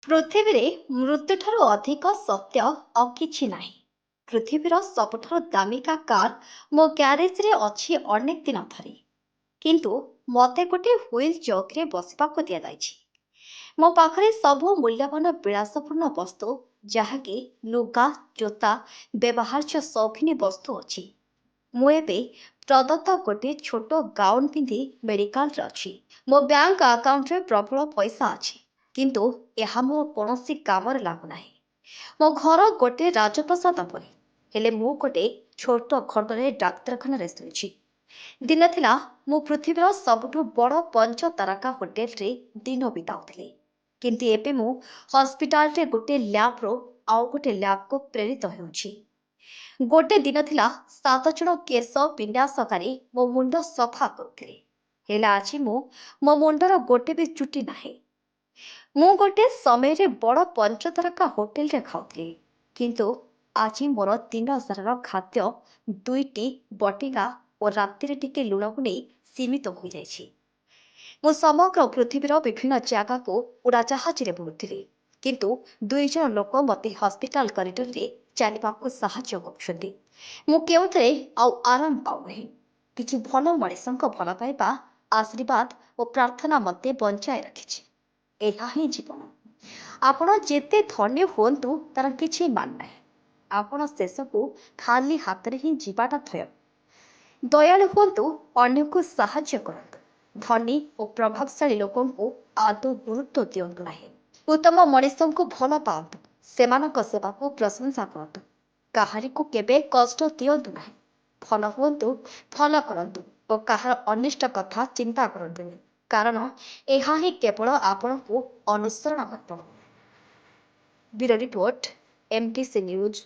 ପୃଥିବୀରେ ମୃତ୍ୟୁଠାରୁ ଅଧିକ ସତ୍ୟ ଆଉ କିଛି ନାହିଁ। ପୃଥିବୀର ସବୁଠାରୁ ଦାମିକା କାର୍ ମୋ ଗ୍ୟାରେଜରେ ଅଛି ଅନେକ ଦିନ ଧରି। କିନ୍ତୁ ମୋତେ ଗୋଟିଏ ହୁଇଲ୍ ଚୌକିରେ ବସିବାକୁ ଦିଆଯାଇଛି। ମୋ ପାଖରେ ସବୁ ମୂଲ୍ୟବାନ ବିଳାସପୂର୍ଣ୍ଣ ବସ୍ତୁ, ଯାହାକି ଲୁଗା, ଜୋତା, ବ୍ୟବହାର୍ଯ୍ୟ ସୌଖିନୀ ବସ୍ତୁ ଅଛି। ମୁଁ ଏବେ ପ୍ରଦତ୍ତ ଗୋଟିଏ ଛୋଟ ଗାଉନ ପିନ୍ଧି ମେଡିକାଲରେ ଅଛି। ମୋ ବ୍ୟାଙ୍କ ଆକାଉଣ୍ଟରେ ପ୍ରବଳ ପଇସା ଅଛି, କିନ୍ତୁ ଏହା ମୋ କୌଣସି କାମରେ ଲାଗୁନାହିଁ। ମୋ ଘର ଗୋଟିଏ ରାଜପ୍ରସାଦ ପରି, ହେଲେ ମୁଁ ଗୋଟିଏ ଛୋଟ ଖଣ୍ଡରେ ଡାକ୍ତରଖାନାରେ ଶୋଇଛି। ଦିନ ଥିଲା ମୁଁ ପୃଥିବୀର ସବୁଠୁ ବଡ଼ ପଞ୍ଚତାରକା ହୋଟେଲରେ ଦିନ ବିତାଉଥିଲି, କିନ୍ତୁ ଏବେ ମୁଁ ହସ୍ପିଟାଲରେ ଗୋଟିଏ ଲ୍ୟାବ୍ରୁ ଆଉ ଗୋଟିଏ ଲ୍ୟାବ୍କୁ ପ୍ରେରିତ ହେଉଛି। ଗୋଟେ ଦିନ ଥିଲା 7 ଜଣ କେଶ ବିନ୍ୟାସକାରୀ ମୋ ମୁଣ୍ଡ ସଫା କରୁଥିଲେ, ହେଲେ ଆଜି ମୋ ମୁଣ୍ଡର ଗୋଟେ ବି ଚୁଟି ନାହିଁ। ମୁଁ ଗୋଟେ ସମୟରେ ବଡ଼ ପଞ୍ଚତାରକା ହୋଟେଲରେ ଖାଉଥିଲି, କିନ୍ତୁ ଆଜି ମୋର ଦିନ ସାରାର ଖାଦ୍ୟ 2ଟି ବଟିକା ଓ ରାତିରେ ଟିକେ ଲୁଣକୁ ନେଇ ସୀମିତ ହୋଇଯାଇଛି। ମୁଁ ସମଗ୍ର ପୃଥିବୀର ବିଭିନ୍ନ ଜାଗାକୁ ଉଡ଼ାଜାହାଜରେ ବୁଲୁଥିଲି, କିନ୍ତୁ 2 ଜଣ ଲୋକ ମୋତେ ହସ୍ପିଟାଲ କରିଡରରେ ଚାଲିବାକୁ ସାହାଯ୍ୟ କରୁଛନ୍ତି। ମୁଁ କେଉଁଥିରେ ଆଉ ଆରାମ ପାଉନାହିଁ। କିଛି ଭଲ ମଣିଷଙ୍କ ଭଲ ପାଇବା, ଆଶୀର୍ବାଦ ଓ ପ୍ରାର୍ଥନା ମୋତେ ବଞ୍ଚାଇ ରଖିଛି। ଏହା ହିଁ ଜୀବନ। ଆପଣ ଯେତେ ଧନ୍ୟ ହୁଅନ୍ତୁ, ତାର କିଛି ମାନ ନାହିଁ। ଆପଣ ଶେଷକୁ ଖାଲି ହାତରେ ହିଁ ଯିବାଟା ଥୟ। ଦୟାଳୁ ହୁଅନ୍ତୁ, ଅନ୍ୟକୁ ସାହାଯ୍ୟ କରନ୍ତୁ। ଧନୀ ଓ ପ୍ରଭାବଶାଳୀ ଲୋକଙ୍କୁ ଆଦୌ ଗୁରୁତ୍ୱ ଦିଅନ୍ତୁ ନାହିଁ। ଉତ୍ତମ ମଣିଷଙ୍କୁ ଭଲ ପାଆନ୍ତୁ, ସେମାନଙ୍କ ସେବାକୁ ପ୍ରଶଂସା କରନ୍ତୁ। କାହାରିକୁ କେବେ କଷ୍ଟ ଦିଅନ୍ତୁ ନାହିଁ। ଭଲ ହୁଅନ୍ତୁ, ଭଲ କରନ୍ତୁ ଓ କାହାର ଅନିଷ୍ଟ କଥା ଚିନ୍ତା କରନ୍ତୁନି, କାରଣ ଏହା ହିଁ କେବଳ ଆପଣଙ୍କୁ ଅନୁସରଣ କରିବ। Bureau report, MTC news.